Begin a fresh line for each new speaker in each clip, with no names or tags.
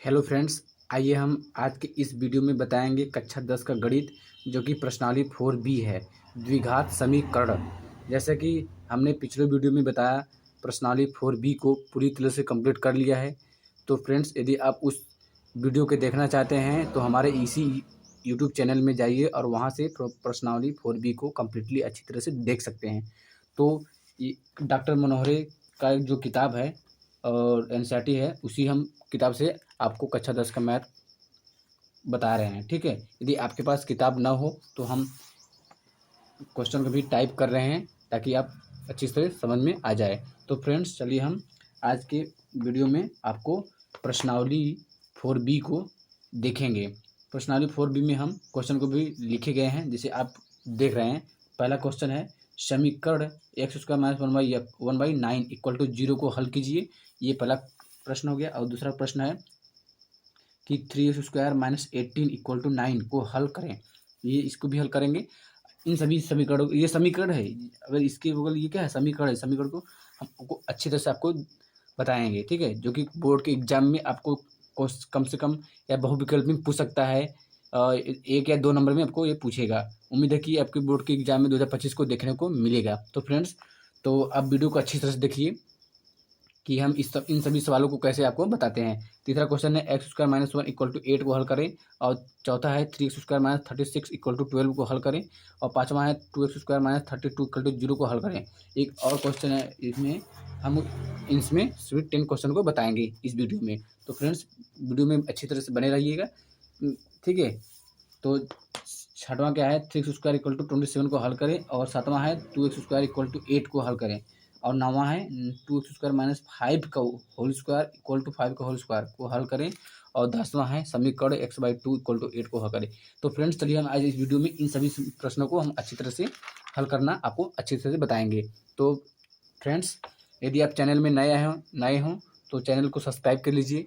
Hello friends, आइए हम आज के इस वीडियो में बताएंगे कक्षा 10 का गणित जो कि प्रश्नावली 4B है, द्विघात समीकरण। जैसे कि हमने पिछले वीडियो में बताया, प्रश्नावली 4B को पूरी तरह से कंप्लीट कर लिया है। तो फ्रेंड्स, यदि आप उस वीडियो के देखना चाहते हैं तो हमारे इसी यूट्यूब चैनल में जाइए और वहाँ से प्रश्नावली 4B को कम्प्लीटली अच्छी तरह से देख सकते हैं। तो ये डॉक्टर मनोहरे का जो किताब है और एनसीईआरटी है, उसी हम किताब से आपको कक्षा 10 का मैथ बता रहे हैं। ठीक है, यदि आपके पास किताब ना हो तो हम क्वेश्चन को भी टाइप कर रहे हैं ताकि आप अच्छी तरह समझ में आ जाए। तो फ्रेंड्स, चलिए हम आज के वीडियो में आपको प्रश्नावली 4B को देखेंगे। प्रश्नावली 4B में हम क्वेश्चन को भी लिखे गए हैं, जिसे आप देख रहे हैं। पहला क्वेश्चन है, समीकरण X square minus 1/9 equal to 0 को हल कीजिए। ये पहला प्रश्न हो गया। और दूसरा प्रश्न है कि 3x² माइनस 18 इक्वल टू 9 को हल करें। ये इसको भी हल करेंगे। इन सभी समीकरणों, ये समीकरण है, अगर इसके बगल ये क्या है, समीकरण है। समीकरण को हम आपको अच्छी तरह से आपको बताएंगे। ठीक है, जो कि बोर्ड के एग्जाम में आपको कम से कम या बहुविकल्प में पूछ सकता है। एक या दो नंबर में आपको ये पूछेगा। उम्मीद है कि आपके बोर्ड के एग्जाम में 2025 को देखने को मिलेगा। तो फ्रेंड्स, तो आप वीडियो को अच्छी तरह से देखिए कि हम इन सभी सवालों को कैसे आपको बताते हैं। तीसरा क्वेश्चन है, x² माइनस 1 इक्वल टू 8 को हल करें। और चौथा है 3x² माइनस 36 इक्वल टू 12 को हल करें। और पाँचवा है 2x² माइनस 32 इक्वल टू 0 को हल करें। एक और क्वेश्चन है, इसमें हम इसमें सभी 10 क्वेश्चन को बताएंगे इस वीडियो में। तो फ्रेंड्स, वीडियो में अच्छी तरह से बने रहिएगा। ठीक है, तो छठवां क्या है, 3x² इक्वल टू 27 को हल करें। और सातवां है 2x² इक्वल टू 8 को हल करें। और नौवां है 2x² माइनस 5 का होल स्क्वायर इक्वल टू 5 का होल स्क्वायर को हल करें। और 10वां है समीकरण x/2 इक्वल टू 8 को हल करें। तो फ्रेंड्स, चलिए हम आज इस वीडियो में इन सभी प्रश्नों को हम अच्छी तरह से हल करना आपको अच्छी तरह से बताएंगे। तो फ्रेंड्स, यदि आप चैनल में नए हों तो चैनल को सब्सक्राइब कर लीजिए,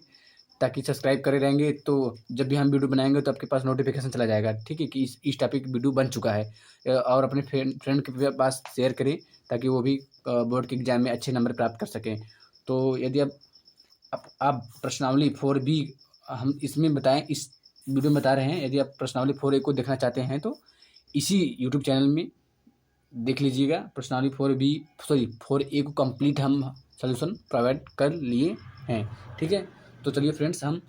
ताकि सब्सक्राइब करे रहेंगे तो जब भी हम वीडियो बनाएंगे तो आपके पास नोटिफिकेशन चला जाएगा। ठीक है, कि इस टॉपिक वीडियो बन चुका है। और अपने फ्रेंड के पास शेयर करें ताकि वो भी बोर्ड के एग्जाम में अच्छे नंबर प्राप्त कर सकें। तो यदि आप प्रश्नावली 4B हम इसमें बताएं, इस वीडियो में बता रहे हैं। यदि आप प्रश्नावली 4A को देखना चाहते हैं तो इसी यूट्यूब चैनल में देख लीजिएगा। प्रश्नावली 4A को कंप्लीट हम सोल्यूशन प्रोवाइड कर लिए हैं। ठीक है, तो चलिए फ्रेंड्स, हम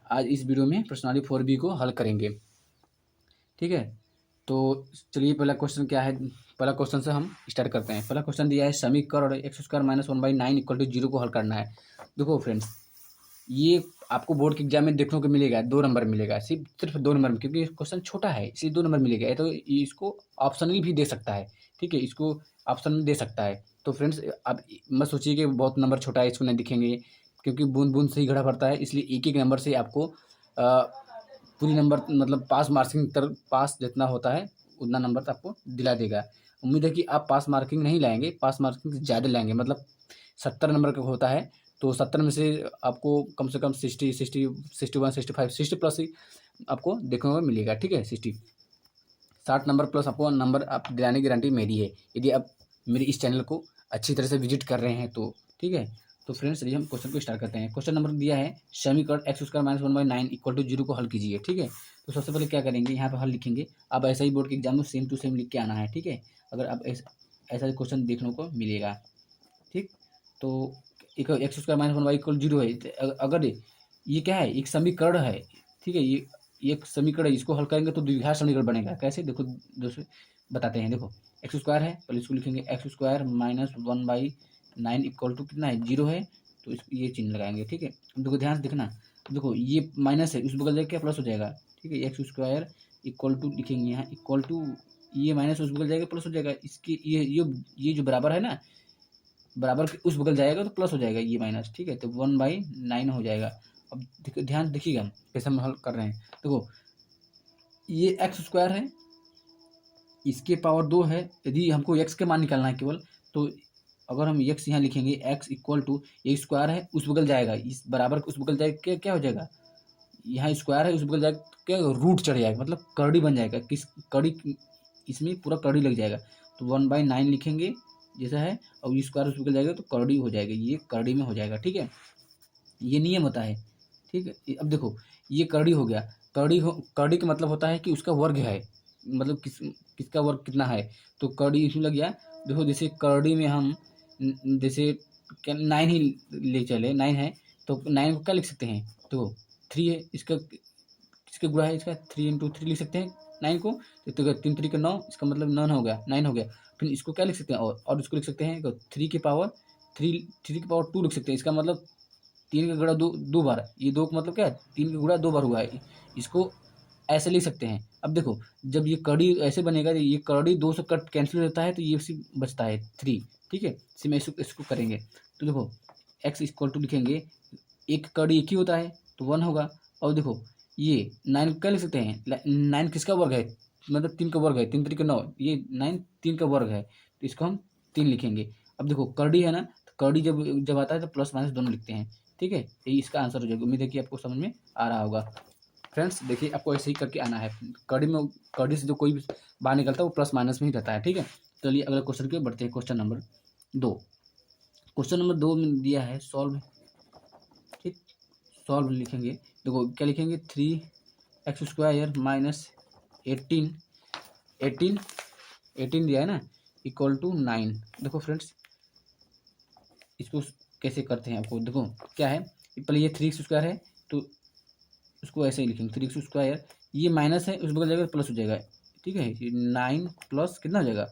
आज इस वीडियो में प्रश्नावली 4B को हल करेंगे। ठीक है, तो चलिए पहला क्वेश्चन क्या है, पहला क्वेश्चन से हम स्टार्ट करते हैं। पहला क्वेश्चन दिया है, समीकरण x² माइनस 1/9 इक्वल टू 0 को हल करना है। देखो फ्रेंड्स, ये आपको बोर्ड के एग्जाम में देखने को मिलेगा, 2 नंबर मिलेगा, सिर्फ 2 नंबर में, क्योंकि क्वेश्चन छोटा है इसलिए 2 नंबर मिलेगा। तो इसको ऑप्शनली भी दे सकता है। ठीक है, इसको ऑप्शन में दे सकता है। तो फ्रेंड्स, आप मत सोचिए कि बहुत नंबर छोटा है इसको नहीं दिखेंगे, क्योंकि बूंद बूंद से ही घड़ा भरता है। इसलिए एक एक नंबर से आपको पूरी नंबर, मतलब पास मार्किंग तर पास जितना होता है उतना नंबर तो आपको दिला देगा। उम्मीद है कि आप पास मार्किंग नहीं लाएंगे, पास मार्किंग से ज़्यादा लाएंगे। मतलब 70 नंबर का होता है तो 70 में से आपको कम से कम 60, 61, 65, 60 प्लस ही आपको देखने को मिलेगा। ठीक है, 60 नंबर प्लस आपको नंबर आप दिलाने की गारंटी मेरी है, यदि आप मेरे इस चैनल को अच्छी तरह से विजिट कर रहे हैं तो। ठीक है, तो फ्रेंड्स, चलिए हम क्वेश्चन को स्टार्ट करते हैं। क्वेश्चन नंबर दिया है, समीकरण x² माइनस 1/9 इक्वल टू 0 को हल कीजिए। ठीक है, तो सबसे पहले क्या करेंगे, यहाँ पे हल लिखेंगे। आप ऐसा ही बोर्ड के एग्जाम में सेम टू सेम लिख के आना है। ठीक है, अगर आप ऐसा क्वेश्चन देखने को मिलेगा। ठीक, तो एक x² माइनस 1 इक्वल 0 है। अगर ये क्या है, एक समीकरण है। ठीक है, ये एक समीकरण है, इसको हल करेंगे तो द्विघात समीकरण बनेगा। कैसे, देखो दोस्तों बताते हैं। देखो x² है, पहले इसको लिखेंगे x² माइनस 1/9 इक्वल टू कितना है, 0 है। तो ये चिन्ह लगाएंगे। ठीक है, देखो ध्यान से देखना। देखो ये माइनस है, उस बगल जाके क्या प्लस हो जाएगा। ठीक है, x² इक्वल टू लिखेंगे यहाँ, इक्वल टू ये माइनस उस बगल जाएगा प्लस हो जाएगा। इसके ये जो बराबर है ना, बराबर के उस बगल जाएगा तो प्लस हो जाएगा ये माइनस। ठीक है, तो 1/9 हो जाएगा। अब ध्यान देखिएगा कैसे हम हल कर रहे हैं। देखो ये x² है, इसके पावर 2 है। यदि हमको x के मान निकालना है केवल, तो अगर हम x यहाँ लिखेंगे, x इक्वल टू ये स्क्वायर है, उस बगल जाएगा, इस बराबर उस बगल जाएगा, क्या हो जाएगा, यहाँ स्क्वायर है उस बगल जाएगा, क्या रूट चढ़ जाएगा, मतलब करड़ी बन जाएगा। किस करड़ी, इसमें पूरा करड़ी लग जाएगा। तो 1/9 लिखेंगे जैसा है, और स्क्वायर उस बगल जाएगा तो करड़ी हो जाएगा, ये करड़ी में हो जाएगा। ठीक है, ये नियम होता है। ठीक है। अब देखो ये करड़ी हो गया, करड़ी का मतलब होता है कि उसका वर्ग है, मतलब किसका वर्ग कितना है, तो करड़ी इसमें लग गया। देखो जैसे करड़ी में हम जैसे 9 ही ले चले, 9 है तो 9 को क्या लिख सकते हैं, तो 3 है, इसका किसके गुणा है, इसका 3 × 3 लिख सकते हैं 9 को, तो 3 × 3 = 9, इसका मतलब 9 हो गया, 9 हो गया। फिर इसको क्या लिख सकते हैं, और इसको लिख सकते हैं 3 की पावर 2 लिख सकते हैं, इसका मतलब 3 का गुणा दो बार, ये 2 का मतलब क्या है, 3 का गुणा 2 बार हुआ है, इसको ऐसे लिख सकते हैं। अब देखो जब ये कड़ी ऐसे बनेगा, तो ये कड़ी 2 से कट कैंसिल होता है, तो ये सिर्फ बचता है 3। ठीक है, इसी में इसको करेंगे, तो देखो x लिखेंगे, एक कड़ी एक ही होता है तो 1 होगा। और देखो ये 9 क्या लिख सकते हैं, 9 किसका वर्ग है, मतलब 3 का वर्ग है, 3 × 3 = 9, ये 9 3 का वर्ग है, तो इसको हम 3 लिखेंगे। अब देखो करड़ी है ना, तो करड़ी जब जब आता है तो प्लस माइनस दोनों लिखते हैं। ठीक है, यही इसका आंसर हो जाएगा। उम्मीद है कि आपको समझ में आ रहा होगा। फ्रेंड्स देखिए आपको ऐसे ही करके आना है, कड़ी से जो कोई भी बाहर निकलता है वो प्लस माइनस में ही रहता है। ठीक है, चलिए अगले क्वेश्चन के बढ़ते हैं। क्वेश्चन नंबर 2, क्वेश्चन नंबर 2 में दिया है सॉल्व। ठीक, सॉल्व लिखेंगे, देखो क्या लिखेंगे, 3x² - 18 दिया है ना, = 9। देखो फ्रेंड्स इसको कैसे करते हैं, आपको देखो क्या है, पहले ये 3x² है तो उसको ऐसे ही लिखेंगे, 3x², ये माइनस है उस बगल जाएगा प्लस हो जाएगा। ठीक है, ये 9 प्लस कितना हो जाएगा,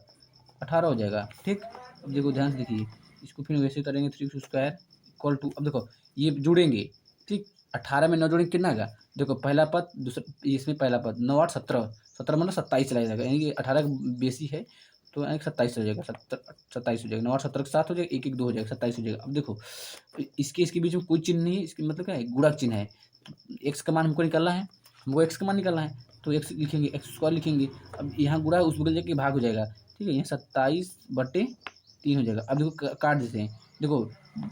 18 हो जाएगा। ठीक, अब देखो ध्यान से देखिए, इसको फिर वैसे करेंगे, 3x² = अब देखो ये जुड़ेंगे। ठीक, 18 में 9 जोड़ेंगे कितना आएगा, देखो पहला पद दूसरा, इसमें पहला पद 9 8 17, 17 मतलब 27 चला जाएगा, यानी कि 18 बेसी है तो यानी 27 हो जाएगा, 27 हो जाएगा, 9 8 17 के 7 हो जाएगा, 1 1 2 हो जाएगा, 27 हो जाएगा। अब देखो इसके बीच में कोई चिन्ह नहीं है, इसके मतलब क्या है, गुणक चिन्ह है। एक्स का मान हमको निकालना है, एक्स का मान निकालना है, तो एक्स लिखेंगे, x² लिखेंगे। अब यहाँ गुणा उस बगल जाके भाग हो जाएगा। ठीक है, यहाँ 27/3 हो जाएगा। अब देखो काट देते हैं, देखो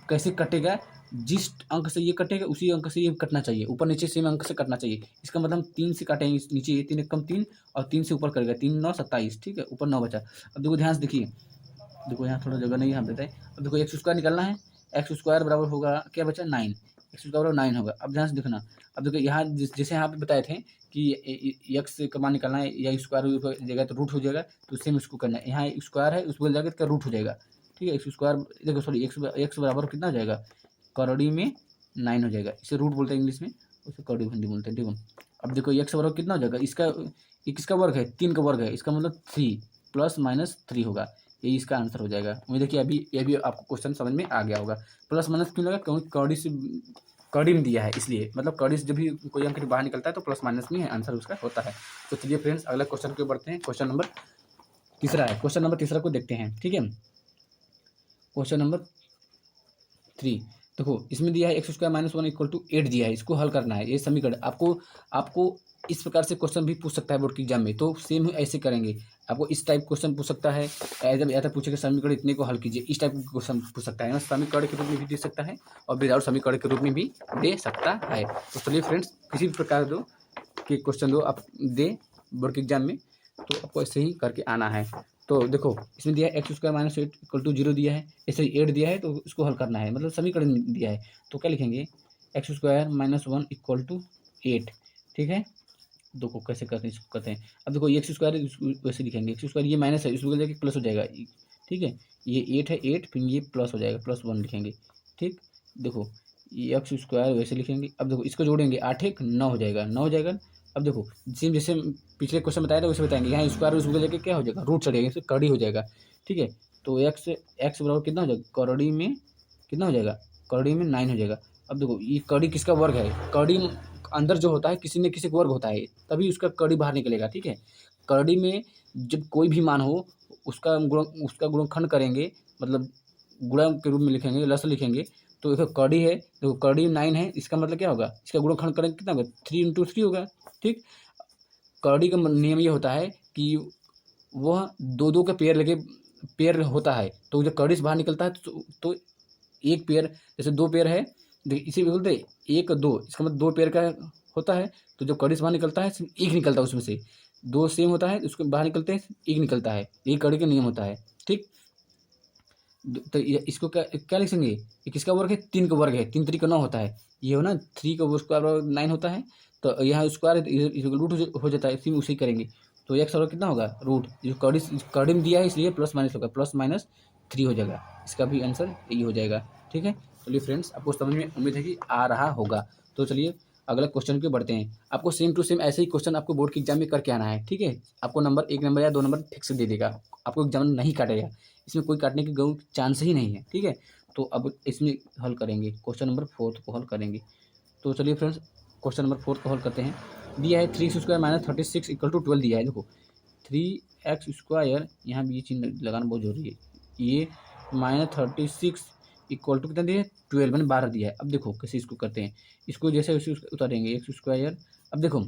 कैसे कटेगा, जिस अंक से ये कटेगा उसी अंक से ये कटना चाहिए, ऊपर नीचे सेम अंक से कटना चाहिए। इसका मतलब हम 3 से काटेंगे, नीचे 3 × 1 = 3 और 3 से ऊपर करेगा, 3 9 27। ठीक है, ऊपर 9 बचा। अब देखो ध्यान से देखिए, देखो यहाँ थोड़ा जगह नहीं है, हम देते हैं। अब देखो x² निकालना है, x² बराबर होगा क्या बचा, 9, x² बराबर 9 होगा। अब ध्यान से देखना, अब देखो यहाँ जैसे यहाँ पे बताए थे कि x का मान निकालना है या स्क्वायर हो जाएगा तो रूट हो जाएगा, तो सेम इसको करना है, यहाँ स्क्वायर है उस बोल जाएगा इसका रूट हो जाएगा। ठीक है, x² देखो सॉरी x बराबर कितना हो जाएगा, करड़ी में 9 हो जाएगा, इसे रूट बोलते हैं इंग्लिश में, उसे करड़ी हिंदी बोलते हैं। ठीक है, अब देखो x बराबर कितना हो जाएगा, ये किसका वर्ग है, 3 का वर्ग है, इसका मतलब 3 ± 3 होगा, यही इसका आंसर हो जाएगा। उम्मीद है कि अभी ये भी आपको क्वेश्चन समझ में आ गया होगा। प्लस माइनस क्यों लगा, क्योंकि कड़ी में दिया है इसलिए, मतलब कड़ी से जब भी कोई अंक बाहर निकलता है तो प्लस माइनस में आंसर उसका होता है। तो चलिए फ्रेंड्स अगला क्वेश्चन को बढ़ते हैं। क्वेश्चन नंबर तीसरा है, क्वेश्चन नंबर तीसरा को देखते हैं। ठीक है, क्वेश्चन नंबर 3 देखो इसमें दिया है x² - 1 = 8 दिया है, इसको हल करना है। ये समीकरण आपको इस प्रकार से क्वेश्चन भी पूछ सकता है बोर्ड के एग्जाम में, तो सेम ऐसे करेंगे। आपको इस टाइप क्वेश्चन पूछ सकता है, ऐसा पूछेगा समीकरण इतने को हल कीजिए, इस टाइप का क्वेश्चन पूछ सकता है, समीकरण के रूप में भी दे सकता है और विदाउट समीकरण के रूप में भी दे सकता है। तो चलिए फ्रेंड्स किसी भी प्रकार दो कि क्वेश्चन दो आप दे बोर्ड के एग्जाम में, तो आपको ऐसे ही करके आना है। तो देखो इसमें दिया है x² - 8 = 0 दिया है, ऐसे 8 दिया है तो इसको हल करना है, मतलब समीकरण दिया है, तो क्या लिखेंगे, x² - 1 = 8। ठीक है, देखो कैसे करते हैं, इसको करते हैं। अब देखो ये x² वैसे लिखेंगे, x² ये माइनस है, इस बगल जाके प्लस हो जाएगा। ठीक है, ये 8 है, 8 फिर ये प्लस हो जाएगा, +1 लिखेंगे। ठीक, देखो ये x² वैसे लिखेंगे। अब देखो इसको जोड़ेंगे, 8 1 9 हो जाएगा, 9 हो जाएगा। अब देखो सेम जैसे पिछले क्वेश्चन बताया था वैसे बताएंगे, यहाँ स्क्वायर उस बगल जाके क्या हो जाएगा, रूट चढ़ेगा, इससे कड़ी हो जाएगा। ठीक है, तो x बराबर कितना हो जाएगा, करड़ी में कितना हो जाएगा, करड़ी में 9 हो जाएगा। अब देखो ये कड़ी किसका वर्ग है, कड़ी अंदर जो होता है किसी न किसी का वर्ग होता है, तभी उसका कड़ी बाहर निकलेगा। ठीक है, कड़ी में जब कोई भी मान हो उसका गुणनखंड करेंगे, मतलब गुणा के रूप में लिखेंगे, लस लिखेंगे। तो देखो कड़ी है, देखो कड़ी 9 है, इसका मतलब क्या होगा, इसका गुणनखंड करेंगे कितना होगा, 3 × 3 होगा। ठीक, कड़ी का नियम ये होता है कि वह 2 2 का पेयर होता है, तो जब कड़ी से बाहर निकलता है तो एक पेयर, जैसे 2 पेयर है, देखिए इसी बोलते 1 2, इसका मतलब 2 पेयर का होता है, तो जब कड़ी से बाहर निकलता है सिर्फ एक निकलता है, उसमें से 2 सेम होता है, उसको बाहर निकलते हैं एक निकलता है, यही कड़ी का नियम होता है। ठीक, तो इसको क्या क्या लिख सकेंगे, ये किसका वर्ग है, 3 का वर्ग है, 3 3 का 9 होता है, ये हो ना 3 का स्क्वायर वर्ग 9 होता है। तो यहाँ स्क्वायर है तो इधर रूट हो जाता है, इसी में उसी करेंगे। तो एक्स और कितना होगा रूट, जो कड़ी में दिया है इसलिए प्लस माइनस होगा, प्लस माइनस 3 हो जाएगा, इसका भी आंसर यही हो जाएगा। ठीक है, चलिए फ्रेंड्स, आपको समझ में उम्मीद है कि आ रहा होगा। तो चलिए अगले क्वेश्चन पे बढ़ते हैं। आपको सेम टू सेम ऐसे ही क्वेश्चन आपको बोर्ड के एग्जाम में करके आना है। ठीक है, आपको नंबर 1 नंबर या 2 नंबर फिक्स दे देगा, आपको एग्जाम नहीं काटेगा, इसमें कोई काटने की चांस ही नहीं है। ठीक है, तो अब इसमें हल करेंगे, क्वेश्चन नंबर 4 को हल करेंगे। तो चलिए फ्रेंड्स, क्वेश्चन नंबर 4 को हल करते हैं। दिया है 3x² माइनस 36 इक्वल टू 12 दिया है। देखो 3x², यहाँ भी ये चिन्ह लगाना बहुत जरूरी है, ये माइनस 36 इक्वल टू कितना दिया है 12, मैंने 12 दिया है। अब देखो कैसे इसको करते हैं, इसको जैसे उसे उतारेंगे x²। अब देखो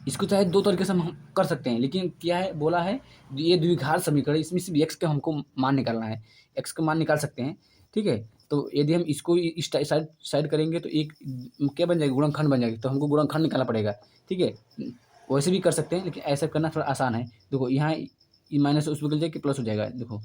इसको चाहे दो तरीके से हम कर सकते हैं, लेकिन क्या है बोला है ये द्विघात समीकरण, इसमें सिर्फ एक्स का हमको मान निकालना है, एक्स का मान निकाल सकते हैं। ठीक है, तो यदि हम इसको इस साइड करेंगे तो एक क्या बन जाएगा, गुणनखंड बन जाएगी, तो हमको गुणनखंड निकालना पड़ेगा। ठीक है, वैसे भी कर सकते हैं लेकिन ऐसा करना थोड़ा आसान है। देखो यहाँ माइनस उस बदल जाएगा प्लस हो जाएगा, देखो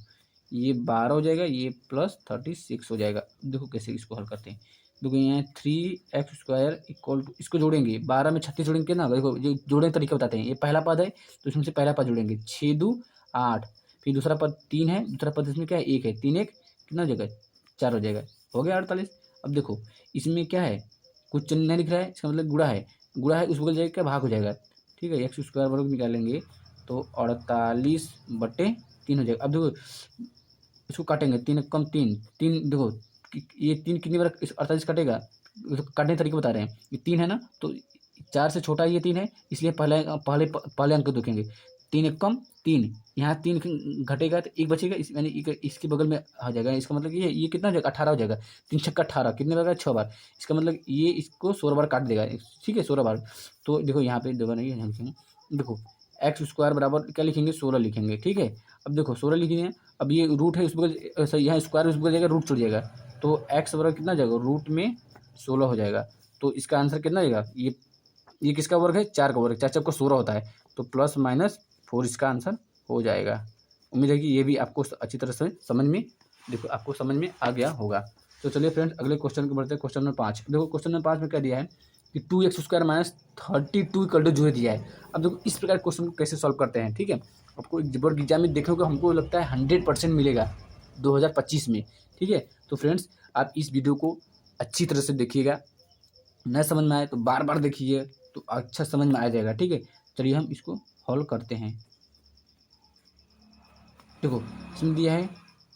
ये 12 हो जाएगा, ये प्लस 36 हो जाएगा। देखो कैसे इसको हल करते हैं, देखो यहाँ 3x² इक्वल टू, इसको जोड़ेंगे 12 में 36 जोड़ेंगे ना, देखो जो जोड़ने का तरीका बताते हैं, ये पहला पद है तो इसमें से पहला पद जोड़ेंगे, 6 2 8, फिर दूसरा पद 3 है, दूसरा पद इसमें क्या है 1 है, 3 1 कितना हो जाएगा 4 हो जाएगा, हो गया 48। अब देखो इसमें क्या है, कुछ चिन्ह नहीं दिख रहा है, इसका मतलब गुणा है, गुणा है उस बगल जाएगा क्या भाग हो जाएगा। ठीक है, x² वर्ग निकालेंगे तो 48/3 हो जाएगा। अब देखो इसको काटेंगे, 3 कम 3 3, देखो ये 3 कितनी बार 48 कटेगा, काटने तरीके बता रहे हैं, ये 3 है ना, तो 4 से छोटा ये 3 है, इसलिए पहले पहले पहले अंक देखेंगे, 3 1 कम 3, यहाँ 3 घटेगा तो 1 बचेगा, इस यानी इसके बगल में आ जाएगा, इसका मतलब ये कितना हो जाएगा 18 हो जाएगा, 3 छक्का 18 कितने बार 6 बार, इसका मतलब ये इसको 16 बार काट देगा। ठीक है 16 बार, तो देखो यहाँ पे देखो नहीं लिखेंगे, देखो x² बराबर क्या लिखेंगे 16 लिखेंगे। ठीक है, अब देखो 16 लिखेंगे, अब ये रूट है उस बगल, यहाँ स्क्वायर उस बगल जाएगा, रूट छूट जाएगा, तो x बराबर कितना जाएगा रूट में 16 हो जाएगा। तो इसका आंसर कितना जाएगा, ये किसका वर्ग है 4 का वर्ग, 4 4 को 16 होता है, तो प्लस माइनस 4 इसका आंसर हो जाएगा। उम्मीद है कि ये भी आपको अच्छी तरह से समझ में, देखो आपको समझ में आ गया होगा। तो चलिए फ्रेंड्स अगले क्वेश्चन को बढ़ते हैं, क्वेश्चन नंबर 5। देखो क्वेश्चन नंबर 5 में क्या दिया है कि 2x² माइनस 32 इक्वल टू 0 दिया है। अब देखो इस प्रकार क्वेश्चन को कैसे सॉल्व करते हैं। ठीक है, आपको बोर्ड एग्जाम में देखने को हमको लगता है 100% मिलेगा 2025 में। ठीक है, तो फ्रेंड्स आप इस वीडियो को अच्छी तरह से देखिएगा, न समझ में आए तो बार बार देखिए तो अच्छा समझ में आ जाएगा। ठीक है, चलिए हम इसको हल करते हैं। देखो इसमें दिया है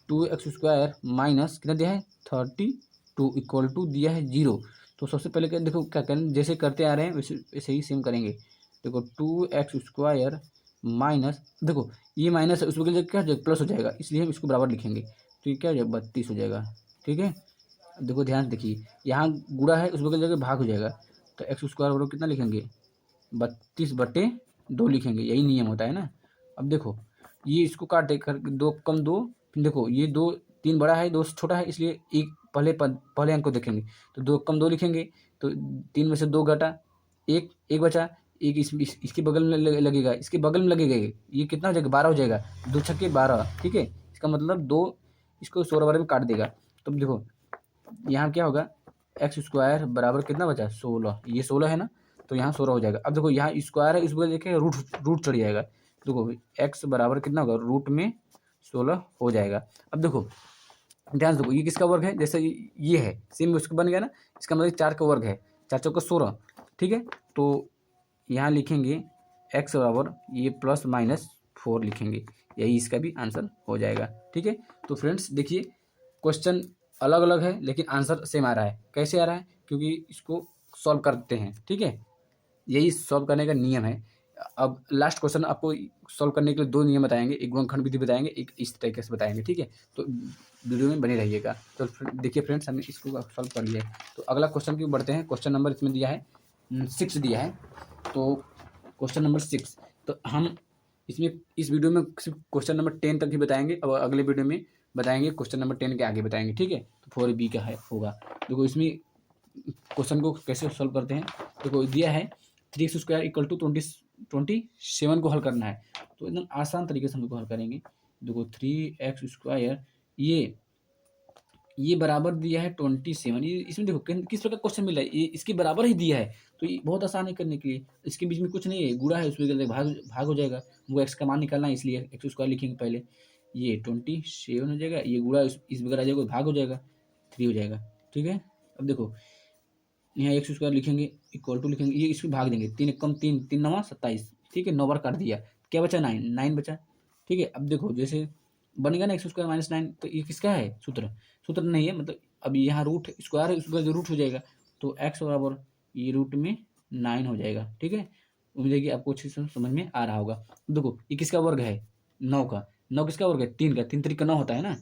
2x² माइनस कितना दिया है 32 इक्वल टू दिया है 0। तो सबसे पहले क्या देखो क्या करें, जैसे करते आ रहे हैं वैसे ही सेम करेंगे। देखो 2x² माइनस, देखो ये माइनस है उस वजह क्या हो जाएगा प्लस हो जाएगा, इसलिए हम इसको बराबर लिखेंगे, तो ये क्या हो जाएगा 32 हो जाएगा। ठीक है, देखो ध्यान से देखिए, यहाँ गुणा है उस वजह जगह भाग हो जाएगा, तो x² बराबर कितना लिखेंगे 32/2 लिखेंगे, यही नियम होता है ना। अब देखो ये इसको काट देकर 2 कम 2, देखो ये 2 3 बड़ा है 2 छोटा है, इसलिए एक पहले अंक को देखेंगे, तो 2 कम 2 लिखेंगे, तो 3 में से 2 घटा, एक बचा, एक इसके बगल में लगेगा, इसके बगल में लगेगा, ये कितना हो जाएगा 12 हो जाएगा, 2 छक्के 12। ठीक है, इसका मतलब 2 इसको 16 बार में काट देगा। तो देखो यहाँ क्या होगा x² बराबर कितना बचा 16, ये 16 है ना, तो यहाँ 16 हो जाएगा। अब देखो यहाँ स्क्वायर है इस वजह देखिए रूट चढ़ जाएगा, देखो x बराबर कितना होगा रूट में 16 हो जाएगा। अब देखो ध्यान से देखो ये किसका वर्ग है, जैसे ये है सेम उसका बन गया ना, इसका मतलब 4 का वर्ग है, 4 चौका 16। ठीक है, तो यहाँ लिखेंगे x बराबर ये प्लस माइनस 4 लिखेंगे, यही इसका भी आंसर हो जाएगा। ठीक है, तो फ्रेंड्स देखिए क्वेश्चन अलग अलग है लेकिन आंसर सेम आ रहा है, कैसे आ रहा है क्योंकि इसको सॉल्व करते हैं। ठीक है, यही सॉल्व करने का नियम है। अब लास्ट क्वेश्चन आपको सॉल्व करने के लिए 2 नियम बताएंगे, एक गुणनखंड विधि बताएंगे, एक इस तरीके से बताएंगे। ठीक है, तो वीडियो में बने रहिएगा। तो देखिए फ्रेंड्स हमने इसको सॉल्व कर लिया है, तो अगला क्वेश्चन की बढ़ते हैं। क्वेश्चन नंबर इसमें दिया है 6 दिया है, तो क्वेश्चन नंबर 6, तो हम इसमें इस वीडियो में सिर्फ क्वेश्चन नंबर 10 तक ही बताएंगे, और अगले वीडियो में बताएंगे क्वेश्चन नंबर 10 के आगे बताएंगे। ठीक है, तो 4B का है होगा। देखो इसमें क्वेश्चन को कैसे सॉल्व करते हैं, देखो दिया है 3x² इक्वल टू 27 को हल करना है, तो एकदम आसान तरीके से हम लोग हल करेंगे। देखो 3x² ये बराबर दिया है 27। ये इसमें देखो किस प्रकार क्वेश्चन मिला है, ये इसके बराबर ही दिया है, तो ये बहुत आसान है करने के लिए। इसके बीच में कुछ नहीं है, गुणा है, उसमें भाग हो जाएगा। वो एक्स का मान निकालना है, इसलिए एक्स स्क्वायर लिखेंगे पहले। ये 27 हो जाएगा, ये गुणा इस बगैर आ जाएगा, भाग हो जाएगा, 3 हो जाएगा। ठीक है, अब देखो यहाँ एक्स स्क्वायर लिखेंगे इक्वल टू लिखेंगे, ये इसको भाग देंगे, 3 कम 3, 3 9 27। ठीक है, 9 बार काट दिया, क्या बचा 9 बचा। ठीक है, अब देखो जैसे बनेगा ना एक्स स्क्वायर माइनस 9, तो ये किसका है सूत्र नहीं है, मतलब अब यहाँ रूट स्क्वायर है, उसका जो रूट हो जाएगा, तो एक्स बराबर ये रूट में 9 हो जाएगा। ठीक है, उम्मीद है कि आपको अच्छी से समझ में आ रहा होगा। देखो ये किसका वर्ग है, 9 का, 9 किसका वर्ग है, 3 का, 3 3 का 9 होता है ना।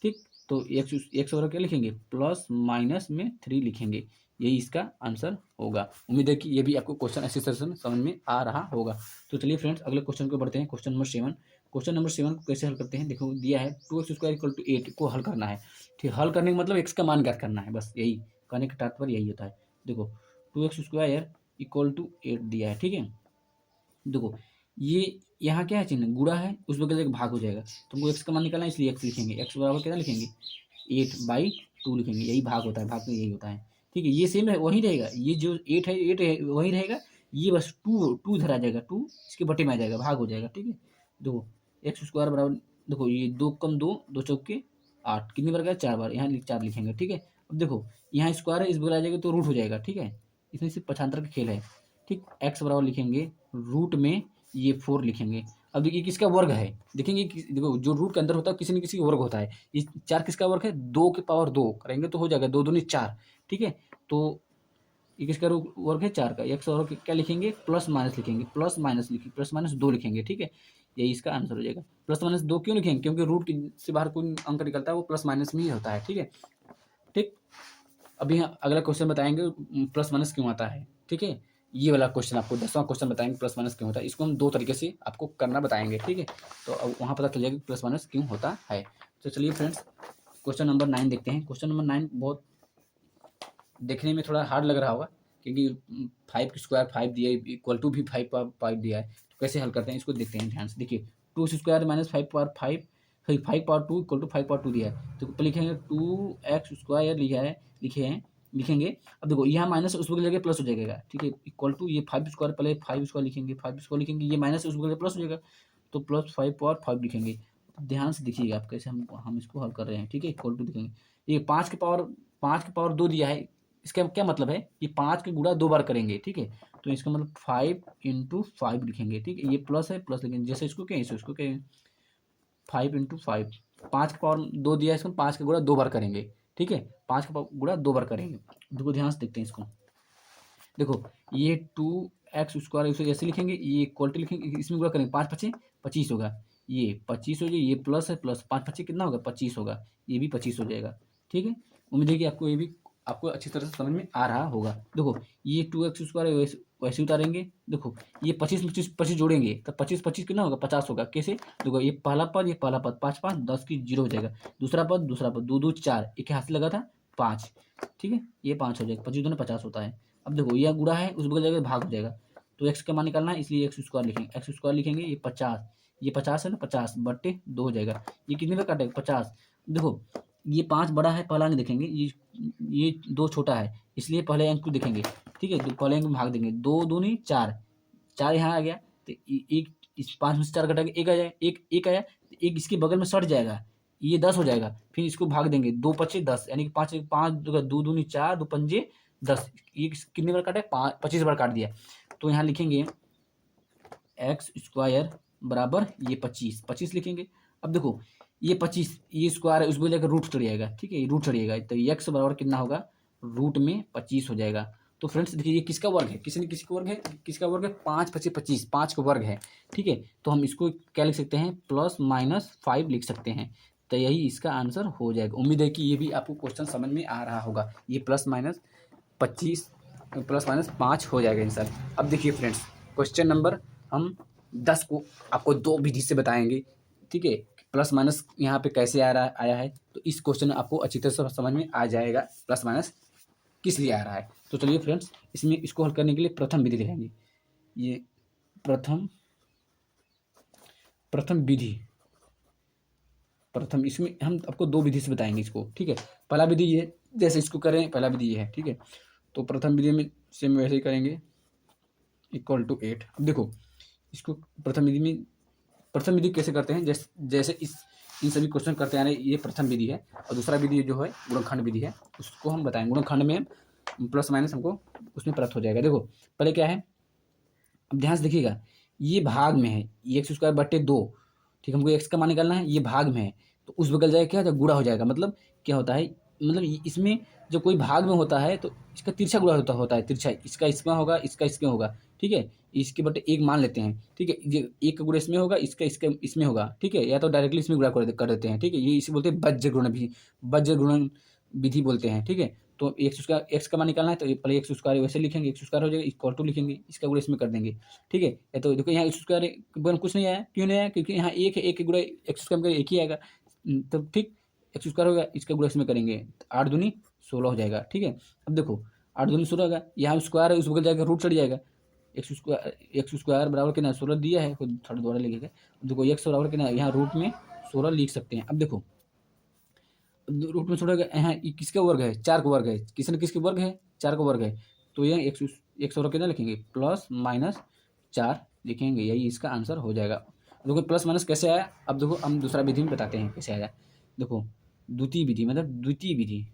ठीक, तो एक्स बराबर क्या लिखेंगे, प्लस माइनस में 3 लिखेंगे, यही इसका आंसर होगा। उम्मीद है कि ये भी आपको क्वेश्चन अच्छी तरह से समझ में आ रहा होगा। तो चलिए फ्रेंड्स अगले क्वेश्चन को बढ़ते हैं, क्वेश्चन नंबर 7। क्वेश्चन नंबर 7 को कैसे हल करते हैं, देखो दिया है 2x स्क्वायर इक्वल टू 8 को हल करना है। ठीक, हल करने का मतलब एक्स का मान ज्ञात करना है, बस यही कहने का तात्पर्य यही होता है। देखो 2x स्क्वायर इक्वल टू 8 दिया है। ठीक है, देखो ये यहाँ क्या है, चिन्ह गुणा है, उस बगल एक भाग हो जाएगा, तुमको एक्स का मान निकालना है, इसलिए एक्स लिखेंगे, एक्स बराबर कितना लिखेंगे 8/2 लिखेंगे, यही भाग होता है, भाग में यही होता है। ठीक है, ये सेम है, वही रहेगा, ये जो 8 है 8 है वही रहेगा, ये बस 2 इधर आ जाएगा, 2 इसके बटे में आ जाएगा, भाग हो जाएगा। ठीक है, देखो एक्स स्क्वायर बराबर, देखो ये 2 कम 2, 2 चौके 8, कितनी बार गया 4 बार, यहाँ 4 लिखेंगे। ठीक है, अब देखो यहाँ स्क्वायर है, इस बगल आ जाएगा तो रूट हो जाएगा। ठीक है, इसमें सिर्फ पक्षांतर का खेल है। ठीक, एक्स बराबर लिखेंगे रूट में ये 4 लिखेंगे। अब देखिए किसका वर्ग है, देखेंगे देखो जो रूट के अंदर होता है किसी न किसी का वर्ग होता है, ये 4 किसका वर्ग है, 2 की पावर 2 करेंगे तो हो जाएगा 2 दूनी 4। ठीक है, तो ये किसका वर्ग है 4 का, एक्स और क्या लिखेंगे प्लस माइनस लिखेंगे, प्लस माइनस 2 लिखेंगे। ठीक है, यही इसका आंसर हो जाएगा। प्लस माइनस 2 क्यों लिखेंगे, क्योंकि रूट से बाहर कोई अंक निकलता है वो प्लस माइनस में ही होता है। ठीक है, ठीक, अभी अगला क्वेश्चन बताएंगे प्लस माइनस क्यों आता है। ठीक है, ये वाला क्वेश्चन आपको 10वां क्वेश्चन बताएंगे प्लस माइनस क्यों होता है, इसको हम 2 तरीके से आपको करना बताएंगे। ठीक है, तो अब वहाँ पता चल जाएगा प्लस माइनस क्यों होता है। तो चलिए फ्रेंड्स क्वेश्चन नंबर 9 देखते हैं। क्वेश्चन नंबर 9 बहुत देखने में थोड़ा हार्ड लग रहा होगा, क्योंकि 5 की स्क्वायर 5 दिया है, इक्वल टू भी 5 दिया है, तो कैसे हल करते हैं इसको देखते हैं ध्यान से। देखिए 2 square minus 5 power 5, sorry 5 power 2 equal to 5 power 2 दिया है, तो लिखेंगे 2x स्क्वायर लिखेंगे। अब देखो यहाँ माइनस उस बगल जगह प्लस हो जाएगा। ठीक है, इक्वल टू ये 5 स्क्वायर, पहले 5 स्क्वायर लिखेंगे, 5 स्क्वायर लिखेंगे, ये माइनस उस बगल प्लस हो जाएगा, तो प्लस 5 पावर 5 लिखेंगे। ध्यान से देखिएगा आप कैसे हम इसको हल कर रहे हैं। ठीक है, इक्वल टू लिखेंगे, ये 5 की पावर 2 दिया है, इसका क्या मतलब है, ये 5 के गुणा 2 बार करेंगे। ठीक है, तो इसका मतलब 5 इंटू 5 लिखेंगे। ठीक है, ये प्लस है, प्लस लिखेंगे, जैसे इसको क्या इसको क्या 5 इंटू 5, 5 की पावर 2 दिया है, इसको 5 के गुणा 2 बार करेंगे। ठीक है, 5 का गुणा 2 बार करेंगे। देखो ध्यान से देखते हैं इसको, देखो ये 2x स्क्वायर इसे ऐसे लिखेंगे, ये इक्वलिटी लिखेंगे, इसमें गुणा करेंगे, 5 5 25 होगा, ये 25 हो जाए, ये प्लस है, प्लस 5 5 कितना होगा 25 होगा, ये भी 25 हो जाएगा। ठीक है, उम्मीद है कि आपको ये भी आपको अच्छी तरह से समझ में आ रहा होगा। देखो ये 2x स्क्वायर वैसे उतारेंगे, देखो ये 25 25 25 जोड़ेंगे तो 25 25 कितना होगा 50 होगा। कैसे, देखो ये पहला पद 5 5 10 की 0 हो जाएगा, दूसरा पद 2 2 4, एक हाथ से लगा था 5। ठीक है, ये 5 हो जाएगा, 25 दूनी 50 होता है। अब देखो यह गुणा है, उस बगल जगह भाग हो जाएगा, तो एक्स का मान निकालना है, इसलिए एक्स स्क्वायर लिखेंगे, ये 50 है ना, 50/2 हो जाएगा, ये कितने में काटेगा 50। देखो ये 5 बड़ा है, पहला अंक देखेंगे, ये 2 छोटा है, इसलिए पहले अंक को देखेंगे। ठीक है, तो पहले अंक में भाग देंगे, 2 दूनी 4, 4 यहाँ आ गया, तो एक इस 5 में से 4 घटा के 1 आ जाए, एक आया, एक इसके बगल में सट जाएगा, ये 10 हो जाएगा, फिर इसको भाग देंगे, 2 5 10, यानी कि 5 2 दूनी 4, 2 पंजे 10, ये कितनी बार काटे 25 बार काट दिया, तो यहाँ लिखेंगे एक्स स्क्वायर बराबर ये 25 लिखेंगे। अब देखो ये 25, ये स्क्वायर है, उसको लेकर रूट चढ़ जाएगा। ठीक है, रूट चढ़िएगा, तो एक्स बराबर कितना होगा, रूट में 25 हो जाएगा। तो फ्रेंड्स देखिए ये किसका वर्ग है, किसी का वर्ग है, किसका वर्ग है 5 25 25, 5 का वर्ग है। ठीक है, तो हम इसको क्या लिख सकते हैं, प्लस माइनस 5 लिख सकते हैं, तो यही इसका आंसर हो जाएगा। उम्मीद है कि ये भी आपको क्वेश्चन समझ में आ रहा होगा, ये प्लस माइनस 5 हो जाएगा आंसर। अब देखिए फ्रेंड्स क्वेश्चन नंबर हम 10 को आपको 2 विधि से बताएंगे। ठीक है, प्लस माइनस यहाँ पे कैसे आया है, तो इस क्वेश्चन में आपको अच्छी तरह से समझ में आ जाएगा प्लस माइनस किस लिए आ रहा है। तो चलिए फ्रेंड्स इसमें इसको हल करने के लिए प्रथम विधि दिखाएंगे, ये प्रथम विधि प्रथम इसमें हम आपको दो विधि से बताएंगे इसको, ठीक है। पहला विधि ये, जैसे इसको करें, पहला विधि ये है, ठीक है। तो प्रथम विधि में सेम वैसे ही करेंगे, इक्वल टू 8। अब देखो इसको प्रथम विधि में, प्रथम विधि कैसे करते हैं, जैसे इस इन सभी क्वेश्चन करते आ रहे, ये प्रथम विधि है। और दूसरा विधि जो है गुणनखंड विधि है, उसको हम बताएंगे। गुणनखंड में प्लस माइनस हमको उसमें प्राप्त हो जाएगा। देखो पहले क्या है, अब ध्यान से देखिएगा, ये भाग में है, ये एक्स स्क्वायर बटे 2, ठीक है। हमको एक्स का मान निकालना है, ये भाग में है, तो उस बगल जाएगा क्या, जब गुणा हो जाएगा। मतलब क्या होता है, मतलब इसमें जब कोई भाग में होता है तो इसका तिरछा गुणा होता है, तिरछा इसका इसमें होगा, इसका इसमें होगा, ठीक है। इसके बटे एक मान लेते हैं, ठीक है। ये एक का गुणा इसमें होगा, इसका इसका इसमें होगा, ठीक है। या तो डायरेक्टली इसमें गुणा कर देते हैं, ठीक है। ये इसे बोलते हैं बज्र गुणन विधि, वज्र गुणन विधि बोलते हैं, ठीक है। तो एक्स का मान निकालना है, तो पहले एक्स स्क्वायर वैसे लिखेंगे, एक्स स्क्वायर हो जाएगा, इक्वल टू लिखेंगे, इसका गुणा इसमें कर देंगे, ठीक है। या तो देखो यहाँ एक्स स्क्वायर कुछ नहीं आया, क्यों नहीं आया, क्योंकि यहाँ एक है, एक के गुणा एक्स स्क्वायर एक ही आएगा, तो ठीक एक्स स्क्वायर होगा, इसका गुणा इसमें करेंगे, 8 दूनी 16 हो जाएगा, ठीक है। अब देखो 8 दूनी 16 होगा, यहाँ स्क्वायर है, उस बगल जाएगा, रूट चढ़ जाएगा। एक्स स्क्वायर बराबर कितना 16 दिया है, खुद थोड़ा दोबारा लिखेगा। देखो एक्स बराबर कितना, यहाँ रूट में 16 लिख सकते हैं। अब देखो रूट में छोड़ेगा, यहाँ किसका वर्ग है, 4 का वर्ग है, किसी न किसके वर्ग है, 4 का वर्ग है। तो यह एक्स और कितना लिखेंगे, प्लस माइनस 4 लिखेंगे, यही इसका आंसर हो जाएगा। देखो प्लस माइनस कैसे आया, अब देखो हम दूसरा विधि में बताते हैं कैसे आया। देखो द्वितीय विधि, मतलब द्वितीय विधि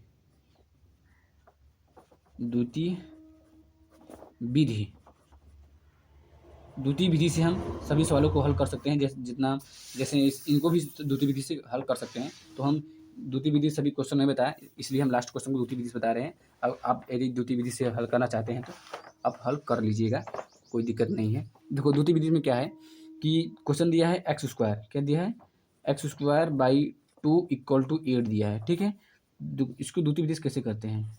द्वितीय विधि से हम सभी सवालों को हल कर सकते हैं। जैसे इनको भी द्वितीय विधि से हल कर सकते हैं। तो हम द्वितीय विधि सभी क्वेश्चन नहीं बताया, इसलिए हम लास्ट क्वेश्चन को द्वितीय विधि से बता रहे हैं। अब आप यदि द्वितीय विधि से हल करना चाहते हैं तो आप हल कर लीजिएगा, कोई दिक्कत नहीं है। देखो द्वितीय विधि में क्या है कि क्वेश्चन दिया है एक्स स्क्वायर, क्या दिया है, X square by 2 equal to 8 दिया है, ठीक है। इसको द्वितीय विधि से कैसे करते हैं,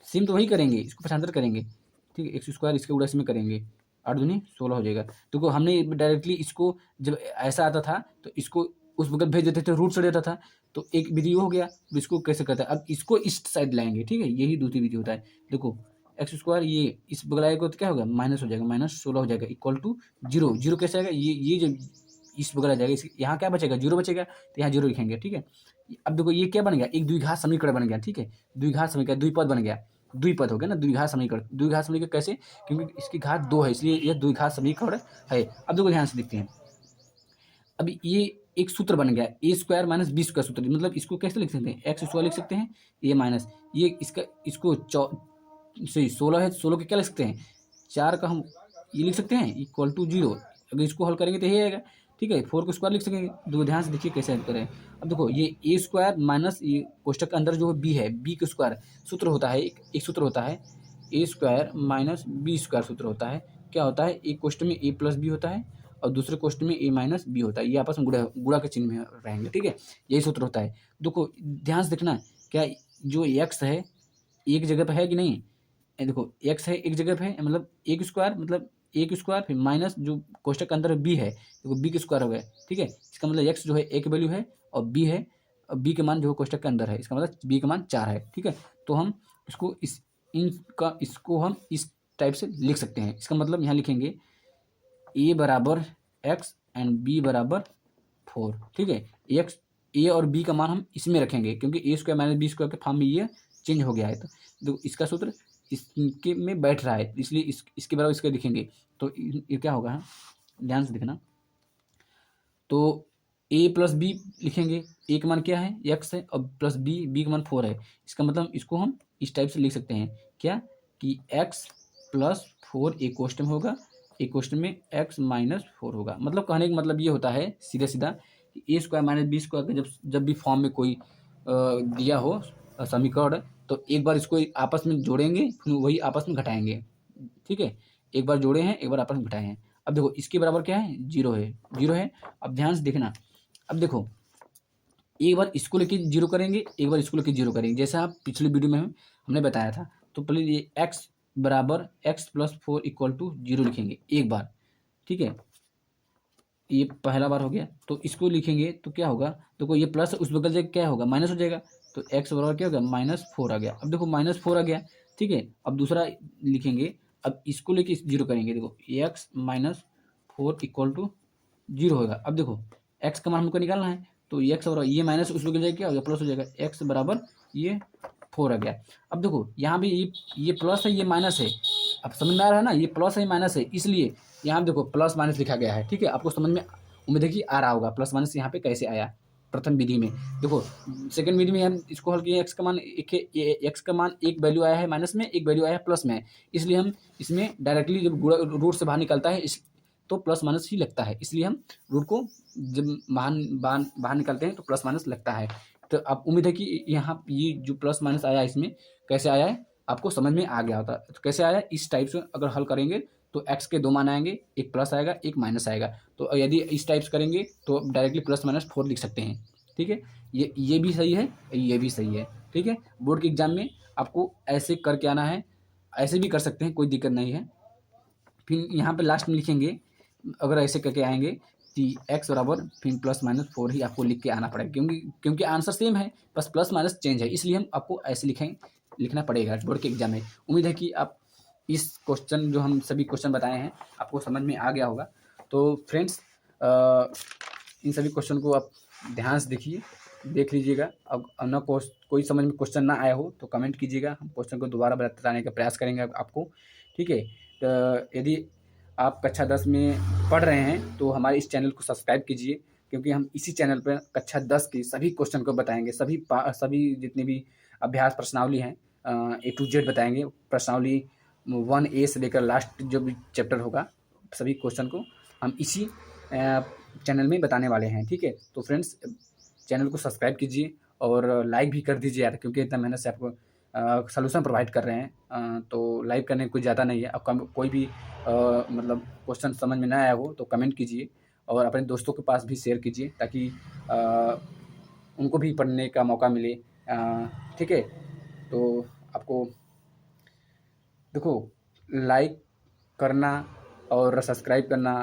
सेम तो वही करेंगे, इसको पक्षांतर करेंगे, ठीक है। एक्स स्क्वायर इसके उड़ा इसमें करेंगे, 8 दूनी 16 हो जाएगा। तो हमने डायरेक्टली इसको जब ऐसा आता था तो इसको उस बगल भेज देते थे, रूट चढ़ जाता था, तो एक विधि हो गया। तो इसको कैसे करते हैं, अब इसको इस साइड लाएंगे, ठीक है, यही दूसरी विधि होता है। देखो एक्स स्क्वायर ये इस बगल आएगा तो क्या होगा, माइनस हो जाएगा, माइनस 16 हो जाएगा, इक्वल टू 0। 0 कैसे आएगा, ये जो इस बगल आ जाएगा, यहाँ क्या बचेगा, 0 बचेगा, तो यहाँ 0 लिखेंगे, ठीक है। अब देखो ये क्या बन गया, एक द्विघात समीकरण बन गया, ठीक है। द्विघात समीकरण, द्विपद बन गया, द्विपद हो गया ना, द्विघात समीकरण। द्विघात समीकरण कैसे, क्योंकि इसकी घात 2 है, इसलिए यह द्विघात समीकरण है। अब देखो ध्यान से देखते हैं, अभी ये एक सूत्र बन गया, ए स्क्वायर माइनस बी स्क्वायर सूत्र। मतलब इसको कैसे लिख सकते हैं, एक्स स्क्वायर लिख सकते हैं, ए माइनस ये इसको 16 है, 16 के क्या लिख सकते हैं, 4 का हम ये लिख सकते हैं, इक्वल टू 0। अगर इसको हल करेंगे तो यही आएगा, ठीक है। 4 को स्क्वायर लिख सकेंगे। देखो ध्यान से देखिए कैसे हल करें। अब देखो ये ए स्क्वायर माइनस ये कोष्टक के अंदर जो बी है, बी का स्क्वायर सूत्र होता है, एक सूत्र होता है ए स्क्वायर माइनस बी स्क्वायर सूत्र होता है। क्या होता है, एक कोष्टक में ए प्लस बी होता है और दूसरे कोष्टक में ए माइनस बी होता है, ये आपस में गुणा के चिन्ह में रहेंगे, ठीक है। यही सूत्र होता है। देखो ध्यान से देखना, क्या जो एक्स है एक जगह पर है कि नहीं, देखो एक्स है एक जगह पे है, मतलब एक स्क्वायर, मतलब एक स्क्वायर फिर माइनस जो कोष्टक के अंदर बी है, देखो बी के स्क्वायर हो गया, ठीक है। इसका मतलब एक्स जो है एक वैल्यू है और बी है, और बी के मान जो कोष्टक के अंदर है, इसका मतलब बी का मान 4 है, ठीक है। तो हम इसको हम इस टाइप से लिख सकते हैं। इसका मतलब यहाँ लिखेंगे ए बराबर एक्स एंड बी बराबर 4, ठीक है। एक्स ए और बी का मान हम इसमें रखेंगे, क्योंकि ए स्क्वायर माइनस बी स्क्वायर के फॉर्म में ये चेंज हो गया है। तो देखो इसका सूत्र इसके में बैठ रहा है, इसलिए इसके बराबर इसका लिखेंगे। तो ये क्या होगा, ध्यान से देखना, तो ए प्लस बी लिखेंगे, ए का मान क्या है, एक्स है, और प्लस बी का मान 4 है। इसका मतलब इसको हम इस टाइप से लिख सकते हैं, क्या कि एक्स प्लस 4 एक क्वेश्चन होगा, एक क्वेश्चन में एक्स माइनस 4 होगा। मतलब कहने का मतलब ये होता है सीधा सीधा कि ए स्क्वायर माइनस बी स्क्वायर का जब भी फॉर्म में कोई दिया हो समीकरण, तो एक बार इसको आपस में जोड़ेंगे, फिर वही आपस में घटाएंगे, ठीक है। एक बार जोड़े हैं, एक बार आपस में घटाए हैं। अब देखो इसके बराबर क्या है, 0 है, 0 है। अब ध्यान से देखना, अब देखो एक बार इसको लेके 0 करेंगे, एक बार इसको लेके 0 करेंगे, जैसा आप पिछले वीडियो में हमने बताया था। तो पहले ये एक्स बराबर एक्स प्लस 4 इक्वल टू 0 लिखेंगे एक बार, ठीक है। ये पहला बार हो गया, तो इसको लिखेंगे तो क्या होगा, देखो ये प्लस उस बगल से क्या होगा, माइनस हो जाएगा, तो एक्स बराबर क्या होगा, -4 आ गया। अब देखो -4 आ गया, ठीक है। अब दूसरा लिखेंगे, अब इसको लेके 0 करेंगे, देखो एक्स -4 इक्वल टू 0 होगा। अब देखो एक्स का मान हमको निकालना है, तो एक्स और ये माइनस उसमें हो जाएगा, क्या हो गया प्लस हो जाएगा, एक्स बराबर ये 4 आ गया। अब देखो यहाँ भी ये प्लस है ये माइनस है, अब समझ में आ रहा है ना, ये प्लस है ये माइनस है, इसलिए यहाँ देखो प्लस माइनस लिखा गया है। ठीक है, आपको समझ में उम्मीद है कि आ रहा होगा प्लस माइनस यहाँ पे कैसे आया प्रथम विधि में। देखो सेकंड विधि में हम इसको हल किए, एक्स का मान एक्स का मान एक वैल्यू आया है माइनस में, एक वैल्यू आया है प्लस में, इसलिए हम इसमें डायरेक्टली जब रूट से बाहर निकलता है इस तो प्लस माइनस ही लगता है, इसलिए हम रूट को जब बाहर निकलते हैं तो प्लस माइनस लगता है। तो आप उम्मीद है कि यहाँ ये जो प्लस माइनस आया इसमें कैसे आया है आपको समझ में आ गया होता। तो कैसे आया, इस टाइप से अगर हल करेंगे तो एक्स के दो मान आएंगे, एक प्लस आएगा एक माइनस आएगा। तो यदि इस टाइप से करेंगे तो डायरेक्टली प्लस माइनस 4 लिख सकते हैं। ठीक है, ये भी सही है, ये भी सही है। ठीक है, बोर्ड के एग्जाम में आपको ऐसे करके आना है, ऐसे भी कर सकते हैं, कोई दिक्कत नहीं है। फिर यहाँ पे लास्ट में लिखेंगे, अगर ऐसे करके आएंगे कि एक्स बराबर फिर प्लस माइनस 4 ही आपको लिख के आना पड़ेगा, क्योंकि आंसर सेम है, बस प्लस माइनस चेंज है, इसलिए हम आपको ऐसे लिखना पड़ेगा बोर्ड के एग्जाम में। उम्मीद है कि आप इस क्वेश्चन जो हम सभी क्वेश्चन बताए हैं आपको समझ में आ गया होगा। तो फ्रेंड्स इन सभी क्वेश्चन को आप ध्यान से देख लीजिएगा। अब न कोई समझ में क्वेश्चन ना आया हो तो कमेंट कीजिएगा, हम क्वेश्चन को दोबारा बताने का प्रयास करेंगे आपको। ठीक है, तो यदि आप कक्षा 10 में पढ़ रहे हैं तो हमारे इस चैनल को सब्सक्राइब कीजिए, क्योंकि हम इसी चैनल पर कक्षा 10 की सभी क्वेश्चन को बताएंगे, सभी जितने भी अभ्यास प्रश्नावली हैं A to Z बताएंगे। प्रश्नावली 1A से लेकर लास्ट जो भी चैप्टर होगा सभी क्वेश्चन को हम इसी चैनल में बताने वाले हैं। ठीक है, तो फ्रेंड्स चैनल को सब्सक्राइब कीजिए और लाइक भी कर दीजिए यार, क्योंकि इतना मेहनत से आपको सलूशन प्रोवाइड कर रहे हैं। तो लाइक करने कोई ज़्यादा नहीं है। अब कोई भी मतलब क्वेश्चन समझ में ना आया हो तो कमेंट कीजिए और अपने दोस्तों के पास भी शेयर कीजिए, ताकि उनको भी पढ़ने का मौका मिले। ठीक है, तो आपको देखो लाइक करना और सब्सक्राइब करना,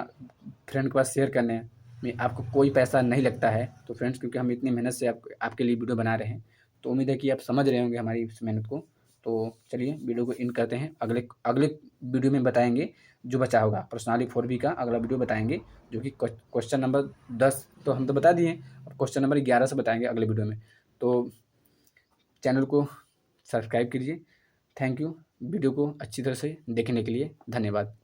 फ्रेंड के पास शेयर करने में आपको कोई पैसा नहीं लगता है। तो फ्रेंड्स क्योंकि हम इतनी मेहनत से आपके लिए वीडियो बना रहे हैं, तो उम्मीद है कि आप समझ रहे होंगे हमारी इस मेहनत को। तो चलिए वीडियो को एंड करते हैं, अगले वीडियो में बताएंगे जो बचा होगा प्रश्नावली 4B का अगला वीडियो बताएंगे, जो कि क्वेश्चन नंबर 10 तो हम तो बता दिए, अब क्वेश्चन नंबर 11 से बताएंगे अगले वीडियो में। तो चैनल को सब्सक्राइब कीजिए। थैंक यू वीडियो को अच्छी तरह से देखने के लिए, धन्यवाद।